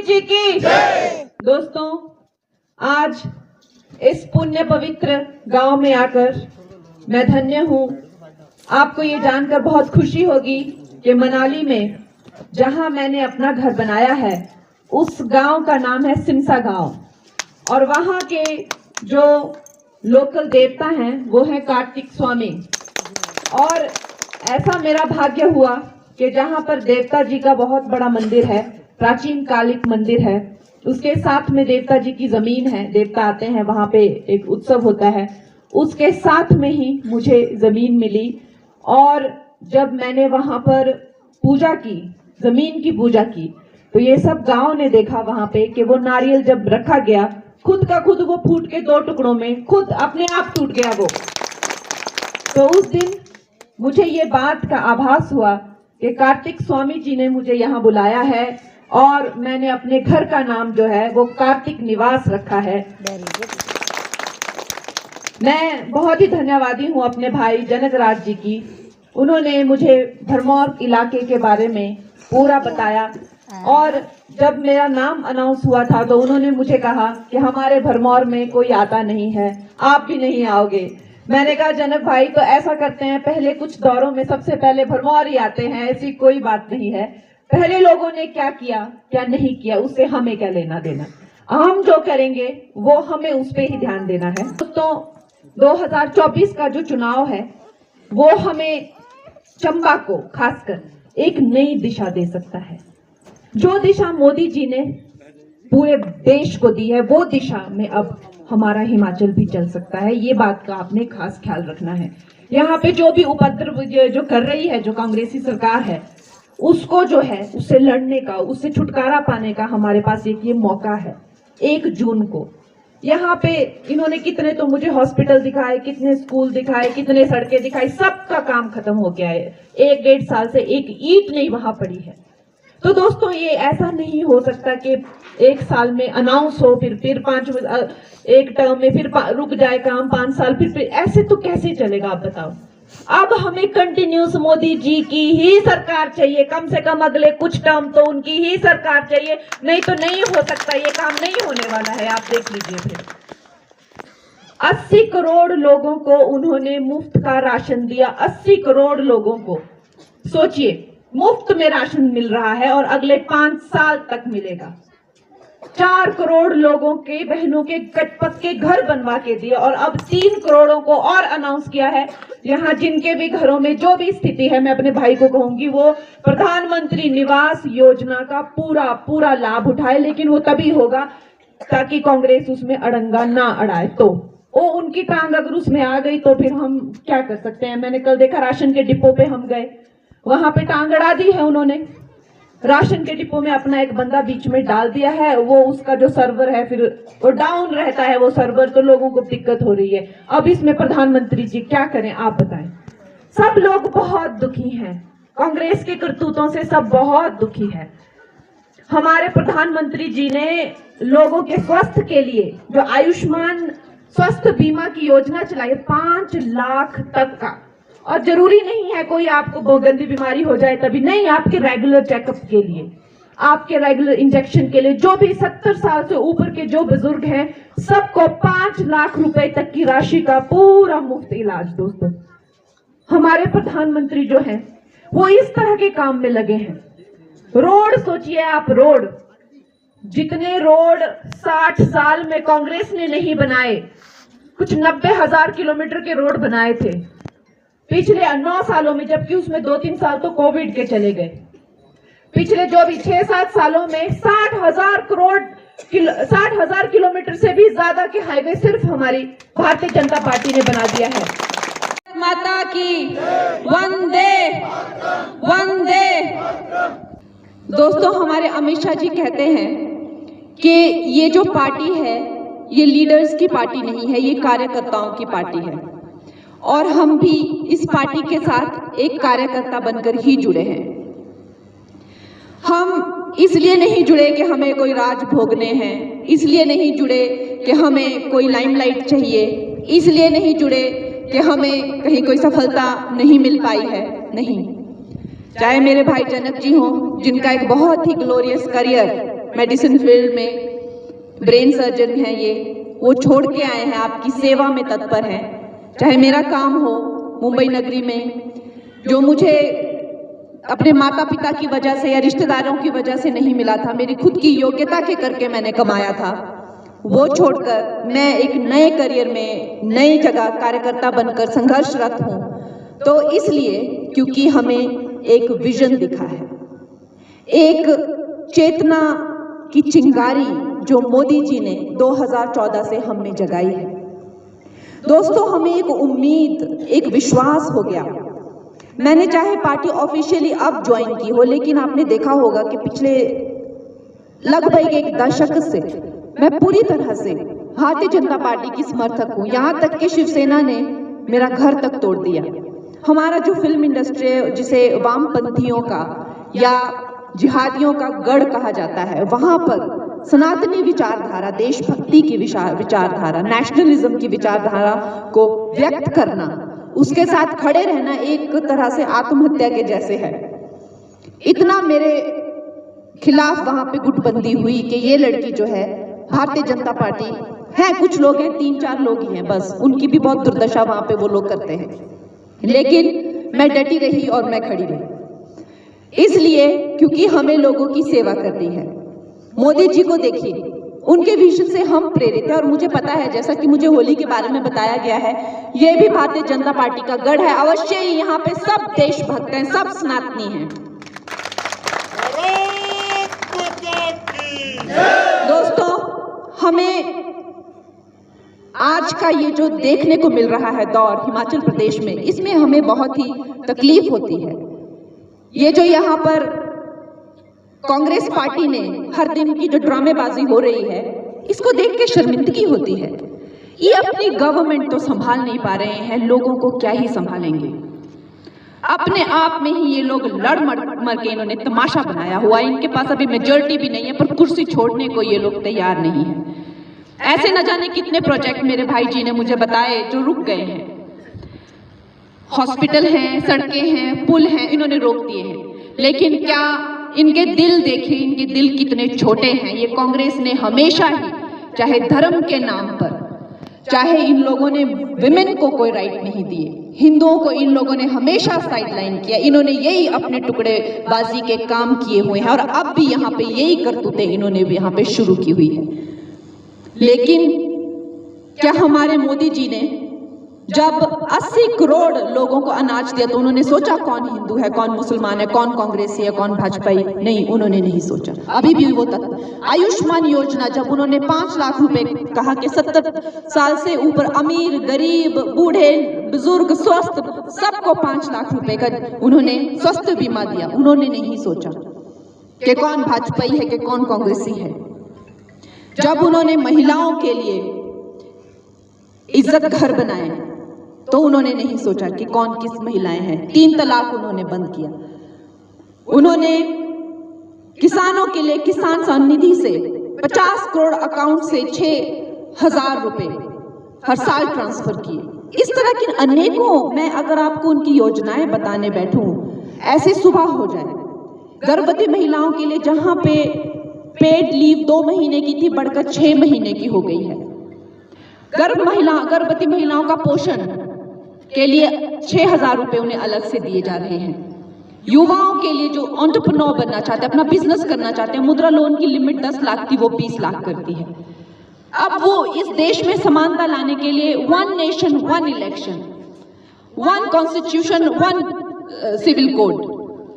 जी की दोस्तों, आज इस पुण्य पवित्र गांव में आकर मैं धन्य हूं। आपको ये जानकर बहुत खुशी होगी कि मनाली में जहां मैंने अपना घर बनाया है उस गांव का नाम है सिमसा गांव और वहां के जो लोकल देवता हैं वो है कार्तिक स्वामी। और ऐसा मेरा भाग्य हुआ कि जहां पर देवता जी का बहुत बड़ा मंदिर है, प्राचीन कालिक मंदिर है, उसके साथ में देवता जी की जमीन है, देवता आते हैं वहां पे एक उत्सव होता है, उसके साथ में ही मुझे जमीन मिली। और जब मैंने वहां पर पूजा की, जमीन की पूजा की, तो ये सब गांव ने देखा वहां पे कि वो नारियल जब रखा गया खुद का खुद वो फूट के 2 टुकड़ों में खुद अपने आप टूट गया वो। तो उस दिन मुझे ये बात का आभास हुआ कि कार्तिक स्वामी जी ने मुझे यहाँ बुलाया है और मैंने अपने घर का नाम जो है वो कार्तिक निवास रखा है। मैं बहुत ही धन्यवादी हूँ अपने भाई जनक राज जी की। उन्होंने मुझे भरमौर इलाके के बारे में पूरा बताया और जब मेरा नाम अनाउंस हुआ था तो उन्होंने मुझे कहा कि हमारे भरमौर में कोई आता नहीं है, आप भी नहीं आओगे। मैंने कहा जनक भाई तो ऐसा करते हैं, पहले कुछ दौरों में सबसे पहले भरमौर ही आते हैं, ऐसी कोई बात नहीं है। पहले लोगों ने क्या किया क्या नहीं किया उससे हमें क्या लेना देना, हम जो करेंगे वो हमें उस पर ही ध्यान देना है। तो 2024 का जो चुनाव है वो हमें चंबा को खासकर एक नई दिशा दे सकता है। जो दिशा मोदी जी ने पूरे देश को दी है वो दिशा में अब हमारा हिमाचल भी चल सकता है। ये बात का आपने खास ख्याल रखना है। यहाँ पे जो भी उपद्रव जो कर रही है जो कांग्रेसी सरकार है उसको जो है उससे लड़ने का, उससे छुटकारा पाने का हमारे पास एक ये मौका है। 1 जून को यहाँ पे इन्होंने कितने तो मुझे हॉस्पिटल दिखाए, कितने स्कूल दिखाए, कितने सड़कें दिखाई, सबका काम खत्म हो गया है। 1-1.5 साल से एक ईंट नहीं वहां पड़ी है। तो दोस्तों ये ऐसा नहीं हो सकता कि 1 साल में अनाउंस हो फिर 1 टर्म में फिर रुक जाए काम 5 साल फिर ऐसे तो कैसे चलेगा आप बताओ। अब हमें कंटिन्यूस मोदी जी की ही सरकार चाहिए, कम से कम अगले कुछ टर्म तो उनकी ही सरकार चाहिए, नहीं तो नहीं हो सकता, ये काम नहीं होने वाला है। आप देख लीजिए फिर 80 करोड़ लोगों को उन्होंने मुफ्त का राशन दिया। 80 करोड़ लोगों को सोचिए मुफ्त में राशन मिल रहा है और अगले 5 साल तक मिलेगा। 4 करोड़ लोगों के बहनों के पक्के घर बनवा के दिए और अब 3 करोड़ों को और अनाउंस किया है। यहाँ जिनके भी घरों में जो भी स्थिति है, मैं अपने भाई को कहूंगी वो प्रधानमंत्री निवास योजना का पूरा लाभ उठाए, लेकिन वो तभी होगा ताकि कांग्रेस उसमें अड़ंगा ना अड़ाए। तो वो उनकी टांग अगर उसमें आ गई तो फिर हम क्या कर सकते हैं। मैंने कल देखा राशन के डिपो पे हम गए, वहां पे टांग अड़ा दी है उन्होंने। राशन के डिपो में अपना एक बंदा बीच में डाल दिया है, वो उसका जो सर्वर है फिर वो डाउन रहता है वो सर्वर, तो लोगों को दिक्कत हो रही है। अब इसमें प्रधानमंत्री जी क्या करें आप बताएं। सब लोग बहुत दुखी हैं, कांग्रेस के करतूतों से सब बहुत दुखी है। हमारे प्रधानमंत्री जी ने लोगों के स्वास्थ्य के लिए जो आयुष्मान स्वास्थ्य बीमा की योजना चलाई 5 लाख तक का, और जरूरी नहीं है कोई आपको गंदी बीमारी हो जाए तभी, नहीं, आपके रेगुलर चेकअप के लिए, आपके रेगुलर इंजेक्शन के लिए, जो भी 70 साल से ऊपर के जो बुजुर्ग हैं सबको 5 लाख रुपए तक की राशि का पूरा मुफ्त इलाज। दोस्तों हमारे प्रधानमंत्री जो हैं वो इस तरह के काम में लगे हैं। रोड सोचिए आप, रोड जितने रोड 60 साल में कांग्रेस ने नहीं बनाए, कुछ 90,000 किलोमीटर के रोड बनाए थे पिछले 9 सालों में, जबकि उसमें 2-3 साल तो कोविड के चले गए। पिछले जो भी 6-7 सालों में 60,000 किलोमीटर से भी ज्यादा के हाईवे सिर्फ हमारी भारतीय जनता पार्टी ने बना दिया है। माता की वंदे वंदे। दोस्तों हमारे अमित शाह जी कहते हैं कि ये जो पार्टी है ये लीडर्स की पार्टी नहीं है, ये कार्यकर्ताओं की पार्टी है। और हम भी इस पार्टी के साथ एक कार्यकर्ता बनकर ही जुड़े हैं। हम इसलिए नहीं जुड़े कि हमें कोई राज भोगने हैं, इसलिए नहीं जुड़े कि हमें कोई लाइमलाइट चाहिए, इसलिए नहीं जुड़े कि हमें कहीं कोई सफलता नहीं मिल पाई है, नहीं। चाहे मेरे भाई जनक जी हों जिनका एक बहुत ही ग्लोरियस करियर मेडिसिन फील्ड में ब्रेन सर्जन हैं ये, वो छोड़ के आए हैं, आपकी सेवा में तत्पर हैं। चाहे मेरा काम हो मुंबई नगरी में, जो मुझे अपने माता पिता की वजह से या रिश्तेदारों की वजह से नहीं मिला था, मेरी खुद की योग्यता के करके मैंने कमाया था, वो छोड़कर मैं एक नए करियर में नई जगह कार्यकर्ता बनकर संघर्षरत हूँ। तो इसलिए क्योंकि हमें एक विजन दिखा है, एक चेतना की चिंगारी जो मोदी जी ने 2014 से हम में जगाई है। दोस्तों, हमें एक उम्मीद, एक विश्वास हो गया। मैंने चाहे पार्टी ऑफिशियली अब ज्वाइन की हो, लेकिन आपने देखा होगा कि पिछले लगभग एक दशक से मैं पूरी तरह से भारतीय जनता पार्टी की समर्थक हूँ। यहाँ तक कि शिवसेना ने मेरा घर तक तोड़ दिया। हमारा जो फिल्म इंडस्ट्री है, जिसे वामपंथियों का या जिहादियों का गढ़ कहा जाता है, वहां पर सनातनी विचारधारा, देशभक्ति की विचारधारा, नेशनलिज्म की विचारधारा को व्यक्त करना, उसके साथ खड़े रहना एक तरह से आत्महत्या के जैसे है। इतना मेरे खिलाफ वहां पे गुटबंदी हुई कि ये लड़की जो है भारतीय जनता पार्टी है, कुछ लोग हैं, 3-4 लोग ही हैं बस, उनकी भी बहुत दुर्दशा वहां पे वो लोग करते हैं, लेकिन मैं डटी रही और मैं खड़ी रही, इसलिए क्योंकि हमें लोगों की सेवा करनी है। मोदी जी को देखिए, उनके विजन से हम प्रेरित हैं और मुझे पता है, जैसा कि मुझे होली के बारे में बताया गया है, ये भी भारतीय जनता पार्टी का गढ़ है। अवश्य ही यहाँ पे सब देशभक्त हैं, सब सनातनी हैं। दोस्तों, हमें आज का ये जो देखने को मिल रहा है दौर हिमाचल प्रदेश में, इसमें हमें बहुत ही तकलीफ होती है। ये जो यहाँ पर कांग्रेस पार्टी ने हर दिन की जो ड्रामेबाजी हो रही है, इसको देख के शर्मिंदगी होती है। ये अपनी गवर्नमेंट तो संभाल नहीं पा रहे हैं, लोगों को क्या ही संभालेंगे। अपने आप में ही ये लोग लड़ मर के इन्होंने तमाशा बनाया हुआ है। इनके पास अभी मेजॉरिटी भी नहीं है, पर कुर्सी छोड़ने को ये लोग तैयार नहीं है। ऐसे न जाने कितने प्रोजेक्ट मेरे भाई जी ने मुझे बताए जो रुक गए हैं। हॉस्पिटल हैं, सड़कें हैं, पुल हैं, इन्होंने रोक दिए हैं। लेकिन क्या इनके दिल देखिए, इनके दिल कितने छोटे हैं। ये कांग्रेस ने हमेशा ही, चाहे धर्म के नाम पर, चाहे इन लोगों ने विमेन को कोई राइट नहीं दिए, हिंदुओं को इन लोगों ने हमेशा साइडलाइन किया। इन्होंने यही अपने टुकड़ेबाजी के काम किए हुए हैं और अब भी यहाँ पे यही करतूतें इन्होंने भी यहाँ पे शुरू की हुई है। लेकिन क्या हमारे मोदी जी ने जब 80 करोड़ लोगों को अनाज दिया तो उन्होंने सोचा कौन हिंदू है, कौन मुसलमान है, कौन कांग्रेसी है, कौन भाजपाई? नहीं, उन्होंने नहीं सोचा। अभी भी वो तक आयुष्मान योजना, जब उन्होंने 5 लाख रुपए कहा कि 70 साल से ऊपर अमीर, गरीब, बूढ़े, बुजुर्ग, स्वस्थ, सबको 5 लाख रुपए का उन्होंने स्वास्थ्य बीमा दिया, उन्होंने नहीं सोचा कि कौन भाजपाई है कि कौन कांग्रेसी है। जब उन्होंने महिलाओं के लिए इज्जत घर बनाए तो उन्होंने नहीं सोचा कि कौन किस महिलाएं हैं। 3 तलाक उन्होंने बंद किया। उन्होंने किसानों के लिए किसान सम्निधि से 50 करोड़ अकाउंट से 6,000 रुपए हर साल ट्रांसफर किए। इस तरह की अनेकों, मैं अगर आपको उनकी योजनाएं बताने बैठूं, ऐसे सुबह हो जाए। गर्भवती महिलाओं के लिए जहां पे पेड लीव 2 महीने की थी, बढ़कर 6 महीने की हो गई है। गर्भवती महिलाओं का पोषण के लिए 6,000 रुपए उन्हें अलग से दिए जा रहे हैं। युवाओं के लिए जो एंटरप्रेन्योर बनना चाहते हैं, अपना बिजनेस करना चाहते हैं, मुद्रा लोन की लिमिट 10 लाख थी, वो 20 लाख कर दी है। अब वो इस देश में समानता लाने के लिए 1 nation 1 election, 1 constitution 1 civil code,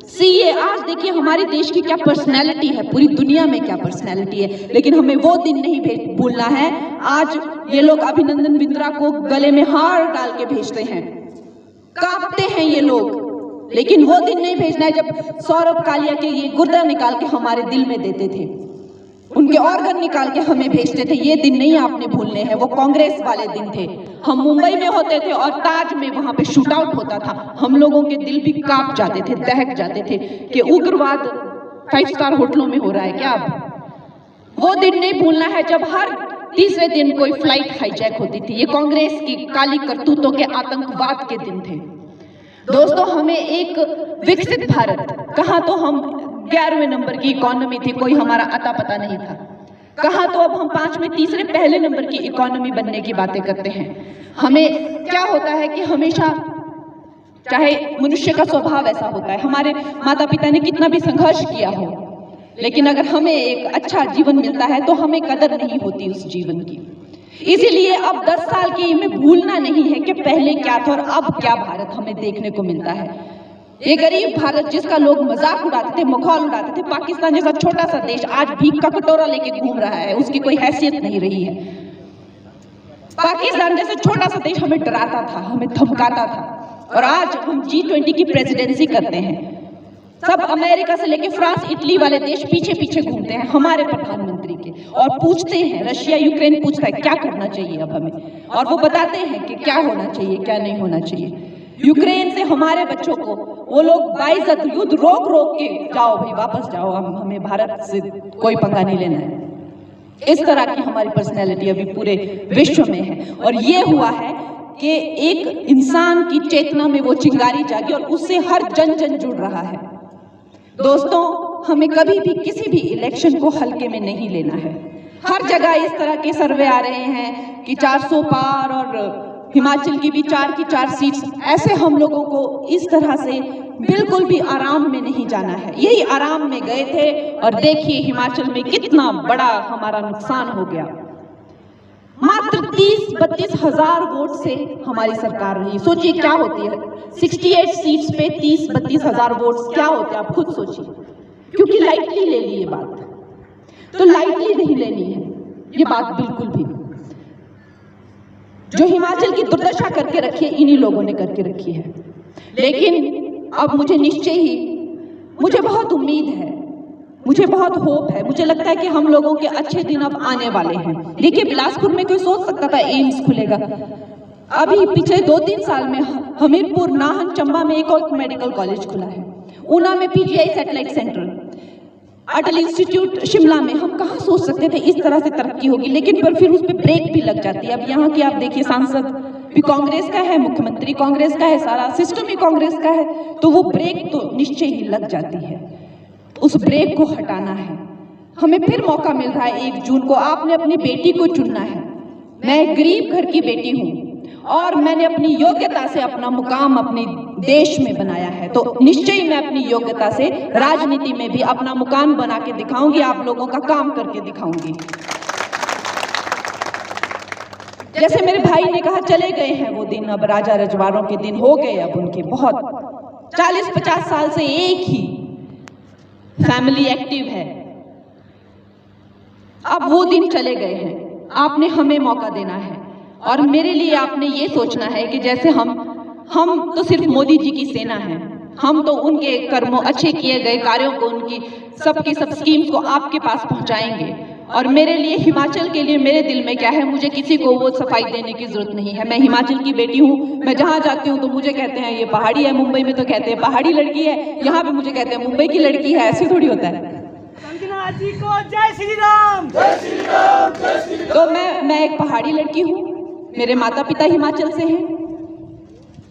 CA. आज देखिए हमारे देश की क्या पर्सनैलिटी है, पूरी दुनिया में क्या पर्सनैलिटी है, लेकिन हमें वो दिन नहीं भूलना है। आज ये लोग अभिनंदन बिंद्रा को गले में हार डाल के भेजते हैं, कांपते हैं ये लोग, लेकिन वो दिन नहीं भेजना है जब सौरभ कालिया के ये गुर्दा निकाल के हमारे दिल में देते थे, उनके ऑर्गन निकाल के हमें भेजते थे। ये दिन नहीं आपने भूलने हैं, वो कांग्रेस वाले दिन थे। हम मुंबई में होते थे और ताज में वहां पे शूट आउट होता था, हम लोगों के दिल भी कांप जाते थे, दहक जाते थे कि उग्रवाद 5 स्टार होटलों में हो रहा है क्या? अब वो दिन नहीं भूलना है जब हर तीसरे दिन कोई फ्लाइट हाईजैक होती थी। ये कांग्रेस की काली करतूतों के आतंकवाद के दिन थे। दोस्तों, हमें एक विकसित भारत, कहाँ तो हम 11वें नंबर की इकोनॉमी थी, कोई हमारा अता पता नहीं था। कहा तो अब हम 5 में तीसरे पहले नंबर की इकोनॉमी बनने की बातें करते हैं। हमें क्या होता है कि हमेशा, चाहे मनुष्य का स्वभाव ऐसा होता है, हमारे माता पिता ने कितना भी संघर्ष किया हो, लेकिन अगर हमें एक अच्छा जीवन मिलता है तो हमें कदर नहीं होती उस जीवन की। इसीलिए अब 10 साल की में भूलना नहीं है कि पहले क्या था और अब क्या भारत हमें देखने को मिलता है। ये गरीब भारत जिसका लोग मजाक उड़ाते थे, मखौल उड़ाते थे, पाकिस्तान जैसा छोटा सा देश आज भीख का कटोरा लेके घूम रहा है, उसकी कोई हैसियत नहीं रही है। पाकिस्तान जैसा छोटा सा देश हमें डराता था, हमें धमकाता था, और आज हम G20 की प्रेसिडेंसी करते हैं। सब अमेरिका से लेके फ्रांस, इटली वाले देश पीछे पीछे घूमते हैं हमारे प्रधानमंत्री के, और पूछते हैं, रशिया यूक्रेन पूछता है क्या करना चाहिए अब हमें, और वो बताते हैं कि क्या होना चाहिए क्या नहीं होना चाहिए। यूक्रेन से हमारे बच्चों को वो लोग बाइज्जत युद्ध रोक रोक के, जाओ भाई वापस जाओ, हमें भारत से कोई पंगा नहीं लेना है। इस तरह की हमारी पर्सनैलिटी अभी पूरे विश्व में है, और ये हुआ है कि एक इंसान की चेतना में वो चिंगारी जागी और उससे हर जन जन जुड़ रहा है। दोस्तों, हमें कभी भी किसी भी इलेक्शन को हल्के में नहीं लेना है। हर जगह इस तरह के सर्वे आ रहे हैं कि 400 पार, और हिमाचल की भी 4 की 4 सीट्स। ऐसे हम लोगों को इस तरह से बिल्कुल भी आराम में नहीं जाना है। यही आराम में गए थे और देखिए हिमाचल में कितना बड़ा हमारा नुकसान हो गया। मात्र 30-32 हजार वोट से हमारी सरकार रही। सोचिए क्या होती है 68 सीट्स पे 30-32 हजार वोट क्या होते हैं, आप खुद सोचिए। क्योंकि लाइटली ले ली ये बात, तो लाइटली नहीं लेनी है ये बात बिल्कुल भी। जो हिमाचल की दुर्दशा करके रखी है इन्हीं लोगों ने करके रखी है। लेकिन अब मुझे निश्चय ही, मुझे बहुत उम्मीद है, मुझे बहुत होप है, मुझे लगता है कि हम लोगों के अच्छे दिन अब आने वाले हैं। देखिए बिलासपुर में कोई सोच सकता था एम्स खुलेगा, अभी पिछले 2-3 साल में हमीरपुर, नाहन, चंबा में एक और मेडिकल कॉलेज खुला है, ऊना में PGI सैटेलाइट सेंटर, अटल इंस्टीट्यूट शिमला में। हम कहाँ सोच सकते थे इस तरह से तरक्की होगी, लेकिन फिर उस पर ब्रेक भी लग जाती है। अब यहाँ की आप देखिए सांसद भी कांग्रेस का है, मुख्यमंत्री कांग्रेस का है, सारा सिस्टम ही कांग्रेस का है, तो वो ब्रेक तो निश्चय ही लग जाती है। उस ब्रेक को हटाना है। हमें फिर मौका मिल रहा है 1 जून को, आपने अपनी बेटी को चुनना है। मैं एक गरीब घर की बेटी हूँ और मैंने अपनी योग्यता से अपना मुकाम अपने देश में बनाया है, तो निश्चय मैं अपनी योग्यता से राजनीति में भी अपना मुकाम बना के दिखाऊंगी, आप लोगों का काम करके दिखाऊंगी। जैसे मेरे भाई ने कहा, चले गए हैं वो दिन, अब राजा रजवाड़ों के दिन हो गए अब उनके, बहुत 40-50 साल से एक ही फैमिली एक्टिव है, अब वो दिन चले गए हैं। आपने हमें मौका देना है, और मेरे लिए आपने ये सोचना है कि जैसे हम तो सिर्फ मोदी जी की सेना हैं, हम तो उनके कर्मों, अच्छे किए गए कार्यों को, उनकी सबकी सब स्कीम्स को आपके पास पहुंचाएंगे। और मेरे लिए, हिमाचल के लिए मेरे दिल में क्या है, मुझे किसी को वो सफाई देने की जरूरत नहीं है। मैं हिमाचल की बेटी हूँ, मैं जहाँ जाती हूँ तो मुझे कहते हैं ये पहाड़ी है, मुंबई में तो कहते हैं पहाड़ी लड़की है, यहाँ पे मुझे कहते हैं मुंबई की लड़की है। ऐसे थोड़ी होता है। जी को जय श्री राम, जय श्री राम, जय श्री राम। तो मैं एक पहाड़ी लड़की हूँ, मेरे माता पिता हिमाचल से हैं,